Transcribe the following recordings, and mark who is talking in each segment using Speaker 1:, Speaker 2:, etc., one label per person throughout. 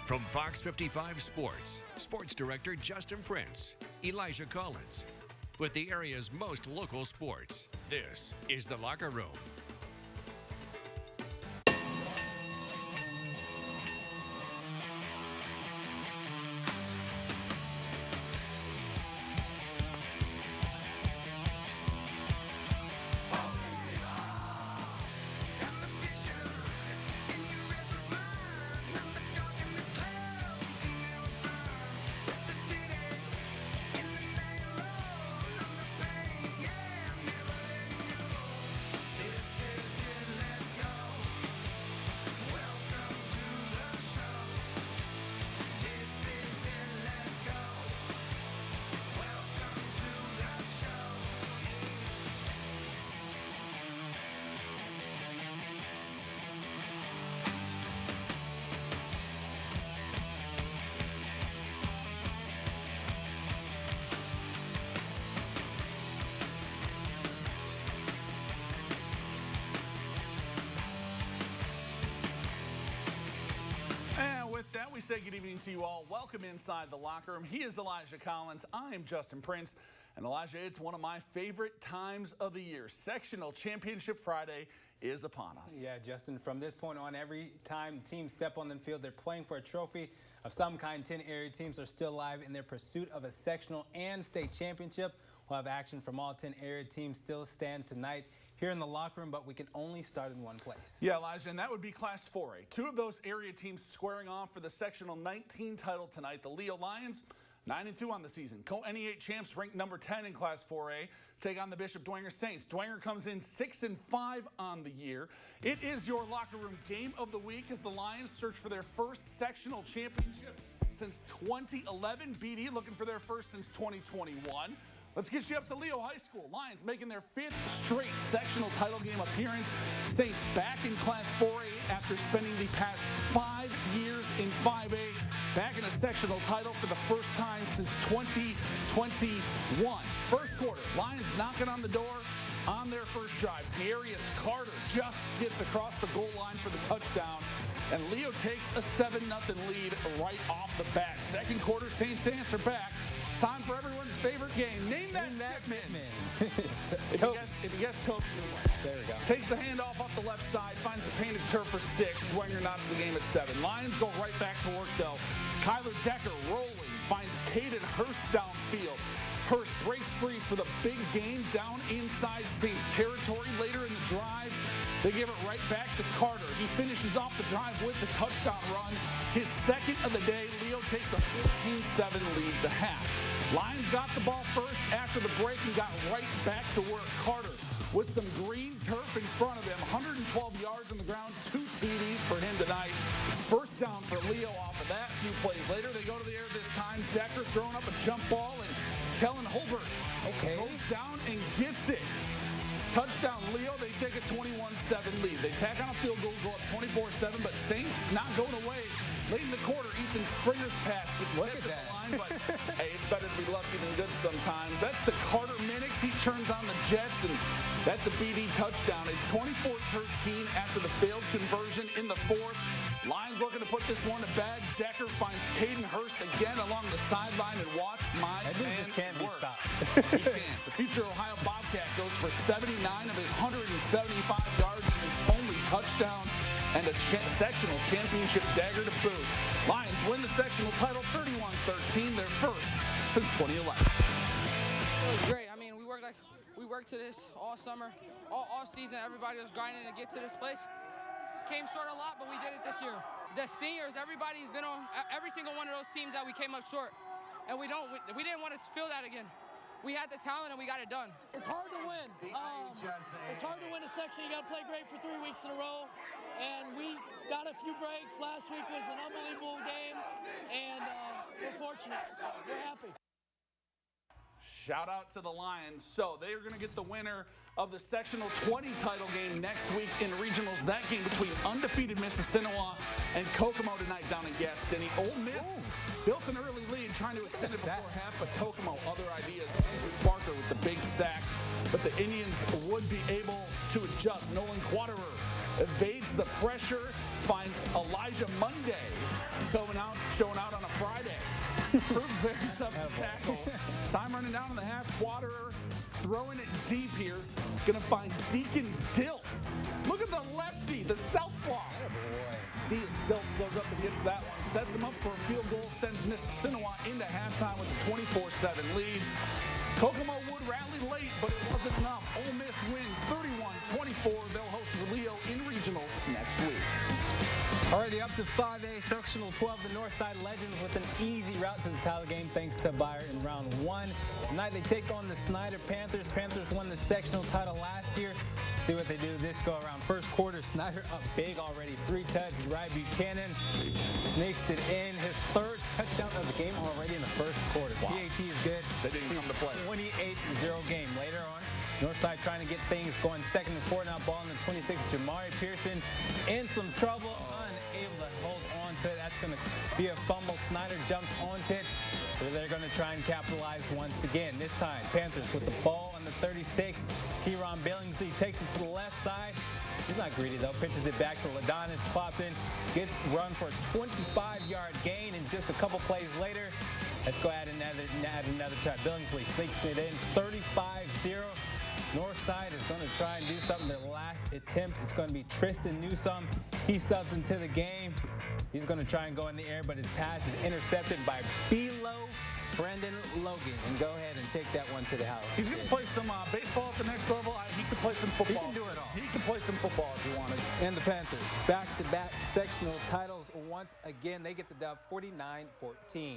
Speaker 1: From Fox 55 Sports, Sports Director Justin Prince, Elijah Collins. With the area's most local sports, this is The Locker Room.
Speaker 2: We say good evening to you all. Welcome inside the locker room. He is Elijah Collins. I am Justin Prince. And Elijah, it's one of my favorite times of the year. Sectional Championship Friday is upon us.
Speaker 3: Yeah, Justin, from this point on, every time teams step on the field, they're playing for a trophy of some kind. 10 area teams are still alive in their pursuit of a sectional and state championship. We'll have action from all 10 area teams still stand tonight here in the locker room, but we can only start in one place.
Speaker 2: Yeah, Elijah, and that would be Class 4A. Two of those area teams squaring off for the Sectional 19 title tonight. The Leo Lions, 9-2 on the season. Co-NE8 champs ranked number 10 in Class 4A take on the Bishop Dwenger Saints. Dwenger comes in 6-5 on the year. It is your locker room game of the week as the Lions search for their first sectional championship since 2011. BD looking for their first since 2021. Let's get you up to Leo High School. Lions making their 5th straight sectional title game appearance. Saints back in Class 4A after spending the past 5 years in 5A. Back in a sectional title for the first time since 2021. First quarter, Lions knocking on the door on their first drive. Darius Carter just gets across the goal line for the touchdown. And Leo takes a 7-0 lead right off the bat. Second quarter, Saints answer back. Time for everyone's favorite game. Name that Tipman. If you guess Token,
Speaker 3: there we go.
Speaker 2: Takes the handoff off the left side, finds the painted turf for 6. Dwenger knocks the game at 7. Lions go right back to work, though. Kyler Decker rolling, finds Caden Hurst downfield. Hurst breaks free for the big game down inside Saints territory. Later in the drive, they give it right back to Carter. He finishes off the drive with the touchdown run. His second of the day. Leo takes a 14-7 lead to half. Lions got the ball first after the break and got right back to work. Carter with some green turf in front of him. 112 yards on the ground, 2 TDs for him tonight. First down for Leo off of that. A few plays later, they go to the air this time. Decker throwing up a jump ball, and Kellen Holbert goes down and gets it. Touchdown, Leo. They take a 21-7 lead. They tack on a field goal, go up 24-7, but Saints not going away. Late in the quarter, Ethan Springer's pass gets tipped at the line, but hey, it's better to be lucky than good sometimes. That's to Carter Minix. He turns on the Jets, and that's a BD touchdown. It's 24-13 after the failed conversion in the fourth. Lions looking to put this one to bed. Decker finds Caden Hurst again along the sideline, and watch my man
Speaker 3: can't
Speaker 2: work.
Speaker 3: Be stopped.
Speaker 2: He can't. The future Ohio Bobcat goes for 79 of his 175 yards in his only touchdown, and a sectional championship dagger to boot. Lions win the sectional title 31-13, their first since 2011.
Speaker 4: It was great. I mean, we worked to this all summer, all season. Everybody was grinding to get to this place. Came short a lot, but we did it this year. The seniors, everybody's been on every single one of those teams that we came up short, and we didn't want to feel that again. We had the talent and we got it done.
Speaker 5: It's hard to win. It's hard to win a section. You got to play great for 3 weeks in a row. And we got a few breaks. Last week was an unbelievable game, and we're fortunate. We're happy.
Speaker 2: Shout out to the Lions. So they are going to get the winner of the sectional 20 title game next week in regionals. That game between undefeated Mississinewa and Kokomo tonight down in Gas City. Ole Miss built an early lead, trying to extend it before half, but Kokomo, other ideas. Andrew Parker with the big sack, but the Indians would be able to adjust. Nolan Quaterer evades the pressure, finds Elijah Monday showing out on a Friday. Proves very tough to tackle. Time running down in the half quarter. Throwing it deep here. Going to find Deacon Dilts. Look at the lefty, the southpaw. Dilts goes up and gets that one. Sets him up for a field goal. Sends Mississinewa into halftime with a 24-7 lead. Kokomo would rally late, but it wasn't enough. Ole Miss wins 31-24. They'll host Leo in regionals next week.
Speaker 3: Already up to 5A, Sectional 12, the Northside Legends with an easy route to the title game thanks to Bayer in round 1. Tonight they take on the Snyder Panthers. Panthers won the sectional title last year. See what they do this go around. First quarter, Snyder up big already. 3 touchdowns. Ryan Buchanan sneaks it in. His 3rd touchdown of the game already in the first quarter. Wow. PAT is good.
Speaker 2: They didn't come to play.
Speaker 3: 28-0 game. Later on, Northside trying to get things going. 2nd and 4 now. Ball in the 26. Jamari Pearson in some trouble. Unable to hold on to it. That's going to be a fumble. Snyder jumps onto it. So they're going to try and capitalize once again. This time, Panthers with the ball on the 36. Kieron Billingsley takes it to the left side. He's not greedy, though. Pitches it back to Ladonis Clopton. Gets run for a 25-yard gain, and just a couple plays later, let's go add another try. Billingsley sneaks it in. 35-0. Northside is going to try and do something. Their last attempt is going to be Tristan Newsome. He subs into the game. He's going to try and go in the air, but his pass is intercepted by Belo Brendan Logan. And go ahead and take that one to the house.
Speaker 2: He's going to play some baseball at the next level. He could play some football.
Speaker 3: He can do it all.
Speaker 2: He can play some football if he wanted.
Speaker 3: And the Panthers, back-to-back sectional titles once again. They get the dub 49-14.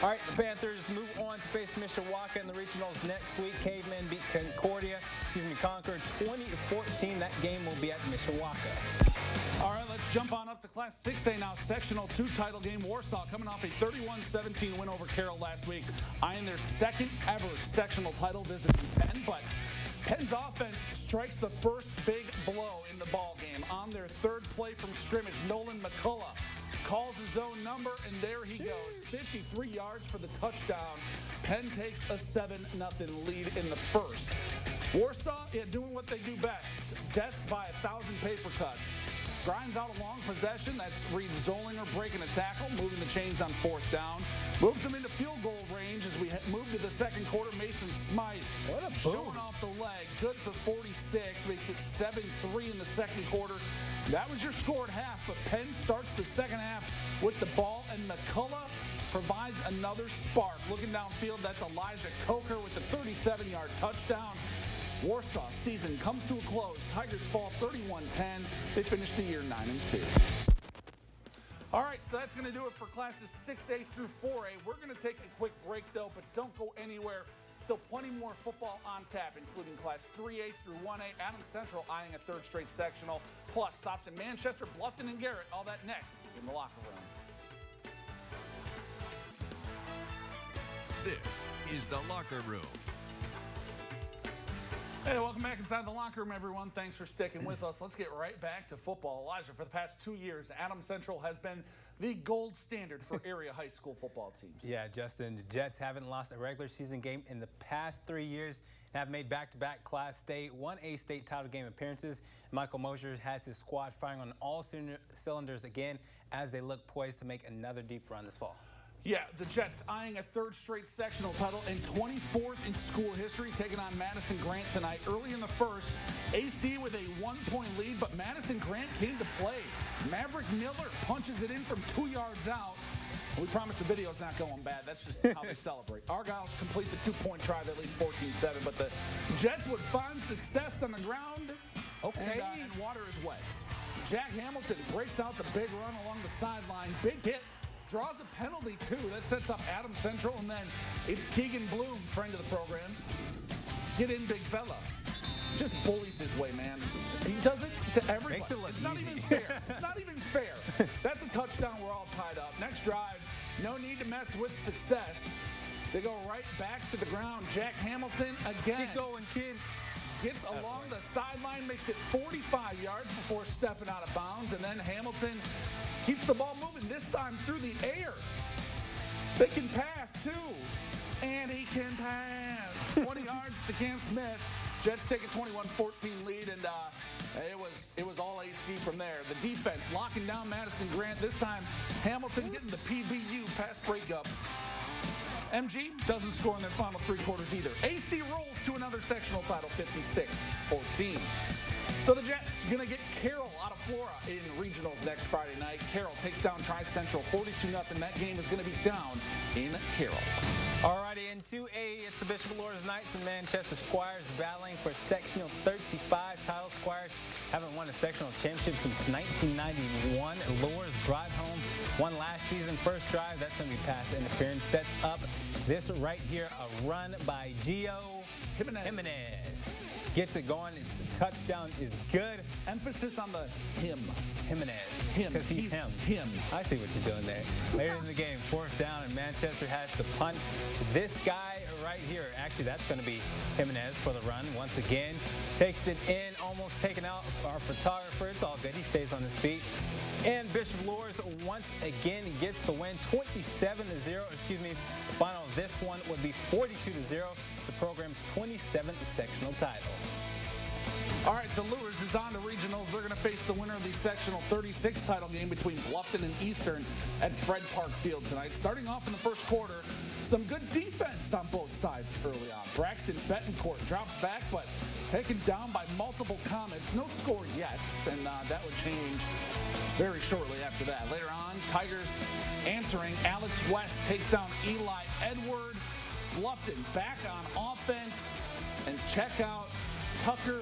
Speaker 3: All right, the Panthers move on to face Mishawaka in the regionals next week. Cavemen beat Concord 20-14. That game will be at Mishawaka.
Speaker 2: All right, let's jump on up to Class 6A now. Sectional 2 title game. Warsaw coming off a 31-17 win over Carroll last week, eyeing their 2nd ever sectional title visit to Penn. But Penn's offense strikes the first big blow in the ball game. On their 3rd play from scrimmage, Nolan McCullough calls his own number, and there he goes. 53 yards for the touchdown. Penn takes a 7-0 lead in the first. Warsaw, doing what they do best. Death by 1,000 paper cuts. Grinds out a long possession. That's Reed Zollinger breaking a tackle, moving the chains on 4th down. Moves them into field goal range as we move to the 2nd quarter. Mason Smythe showing off the leg. Good for 46. Makes it 7-3 in the 2nd quarter. That was your score at half, but Penn starts the 2nd half with the ball, and McCullough provides another spark. Looking downfield, that's Elijah Coker with the 37-yard touchdown. Warsaw season comes to a close. Tigers fall 31-10. They finish the year 9-2. All right, so that's going to do it for classes 6A through 4A. We're going to take a quick break, though, but don't go anywhere. Still plenty more football on tap, including Class 3A through 1A. Adams Central eyeing a 3rd straight sectional. Plus, stops in Manchester, Bluffton, and Garrett. All that next in the locker room.
Speaker 1: This is the Locker Room.
Speaker 2: Hey, welcome back inside the locker room, everyone. Thanks for sticking with us. Let's get right back to football. Elijah, for the past 2 years, Adams Central has been the gold standard for area high school football teams.
Speaker 3: Yeah, Justin, the Jets haven't lost a regular season game in the past 3 years and have made back-to-back Class State 1A state title game appearances. Michael Mosier has his squad firing on all cylinders again as they look poised to make another deep run this fall.
Speaker 2: Yeah, the Jets eyeing a 3rd straight sectional title and 24th in school history, taking on Madison Grant tonight. Early in the first, AC with a 1-point lead, but Madison Grant came to play. Maverick Miller punches it in from 2 yards out. We promise the video's not going bad. That's just how they celebrate. Argyles complete the 2-point try. They lead 14-7, but the Jets would find success on the ground.
Speaker 3: Okay.
Speaker 2: And water is wet. Jack Hamilton breaks out the big run along the sideline. Big hit. Draws a penalty, too. That sets up Adams Central, and then it's Keegan Bloom, friend of the program. Get in, big fella. Just bullies his way, man. He does it to everybody. It's not even fair. It's not even fair. That's a touchdown. We're all tied up. Next drive, no need to mess with success. They go right back to the ground. Jack Hamilton again.
Speaker 3: Keep going, kid.
Speaker 2: Gets along the sideline, makes it 45 yards before stepping out of bounds, and then Hamilton keeps the ball moving, this time through the air. They can pass, too. And he can pass. 20 yards to Cam Smith. Jets take a 21-14 lead, and it was all AC from there. The defense locking down Madison Grant. This time, Hamilton getting the PBU pass breakup. MG doesn't score in their final three quarters either. AC rolls to another sectional title, 56-14. So the Jets going to get Carroll out of Flora in regionals next Friday night. Carroll takes down Tri-Central 42-0. That game is going to be down in Carroll.
Speaker 3: Alrighty, in 2A, it's the Bishop Loras Knights and Manchester Squires battling for sectional 35 title. Squires haven't won a sectional championship since 1991. Loras brought home one last season. First drive, that's going to be pass interference. Sets up this right here, a run by Gio Jimenez. Gets it going. Its touchdown is good.
Speaker 2: Emphasis on the him.
Speaker 3: Jimenez.
Speaker 2: Him.
Speaker 3: Because he's him.
Speaker 2: Him.
Speaker 3: I see what you're doing there. Later in the game, fourth down, and Manchester has to punt. This guy right here, actually, that's going to be Jimenez for the run. Once again, takes it in, almost taken out our photographer. It's all good. He stays on his feet. And Bishop Loras once again gets the win, 27-0. Excuse me. The final of this one would be 42-0. It's the program's 27th sectional title.
Speaker 2: All right, so Lures is on to regionals. They're going to face the winner of the sectional 36 title game between Bluffton and Eastern at Fred Park Field tonight. Starting off in the first quarter, some good defense on both sides early on. Braxton Betancourt drops back, but taken down by multiple Comets. No score yet, and that would change very shortly after that. Later on, Tigers answering. Alex West takes down Eli Edward. Bluffton back on offense, and check out Tucker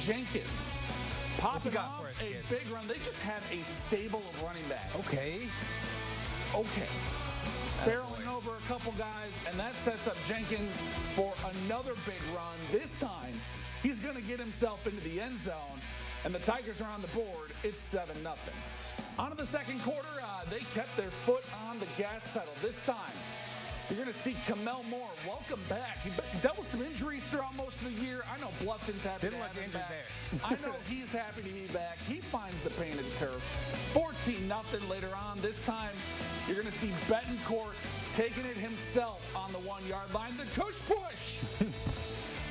Speaker 2: Jenkins. Popping off
Speaker 3: for us,
Speaker 2: a
Speaker 3: kid?
Speaker 2: big run. They just have a stable of running backs.
Speaker 3: Okay.
Speaker 2: Barreling over a couple guys, and that sets up Jenkins for another big run. This time, he's going to get himself into the end zone, and the Tigers are on the board. It's 7-0. On to the second quarter, they kept their foot on the gas pedal. This time, you're going to see Kamel Moore. Welcome back. He dealt with some injuries throughout most of the year. I know Bluffton's happy to have him back. I know he's happy to be back. He finds the painted turf. 14-0 later on. This time, you're going to see Betancourt taking it himself on the 1-yard line. The tush push.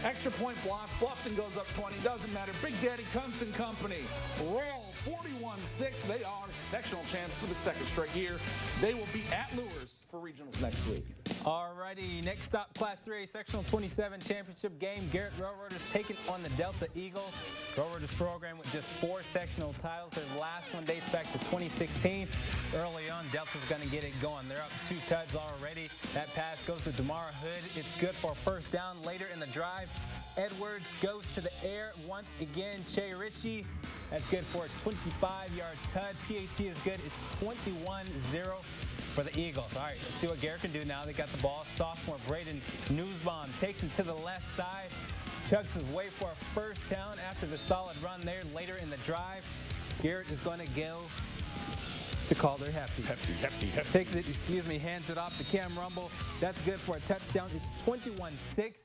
Speaker 2: Extra point block. Bluffton goes up 20. Doesn't matter. Big Daddy Kuntz and company roll 41-6. They are sectional champs for the second straight year. They will be at Lures for regionals next week.
Speaker 3: Alrighty, next stop, Class 3A Sectional 27 Championship game. Garrett Railroaders taking on the Delta Eagles. Railroaders program with just 4 sectional titles. Their last one dates back to 2016. Early on, Delta's going to get it going. They're up 2 tuds already. That pass goes to DeMar Hood. It's good for a first down later in the drive. Edwards goes to the air once again. Che Ritchie, that's good for a 25-yard tud. PAT is good. It's 21-0 for the Eagles. All right, let's see what Garrett can do now. They got the ball. Sophomore Braden Newsbaum takes it to the left side. Chucks his way for a first down after the solid run there later in the drive. Garrett is going to go to Calder Hefty. Takes it, hands it off to Cam Rumble. That's good for a touchdown. It's 21-6.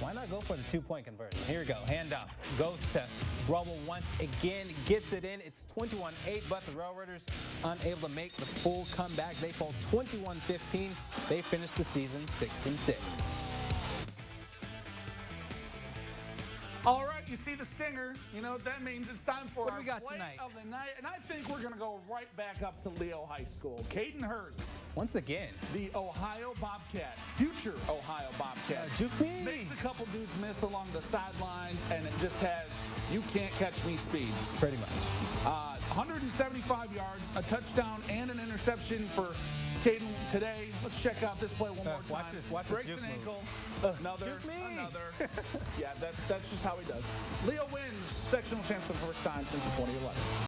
Speaker 3: Why not go for the 2-point conversion? Here we go. Handoff. Goes to Rumble once again. Gets it in. It's 21-8, but the Railroaders unable to make the full comeback. They fall 21-15. They finish the season 6-6.
Speaker 2: All right, you see the stinger. You know what that means. It's time for our
Speaker 3: we got
Speaker 2: play
Speaker 3: tonight?
Speaker 2: of the night. And I think we're going to go right back up to Leo High School. Caden Hurst,
Speaker 3: Once again.
Speaker 2: the Ohio Bobcat, future Ohio Bobcat.
Speaker 3: Juke me.
Speaker 2: Makes a couple dudes miss along the sidelines, and it just has you can't catch me speed.
Speaker 3: Pretty much.
Speaker 2: 175 yards, a touchdown, and an interception for Caden today. Let's check out this play one more time.
Speaker 3: Watch this
Speaker 2: Breaks
Speaker 3: juke
Speaker 2: an
Speaker 3: move.
Speaker 2: ankle. Another.
Speaker 3: Juke me.
Speaker 2: Yeah, that's just how he does. Leo wins sectional champs for the first time since 2011.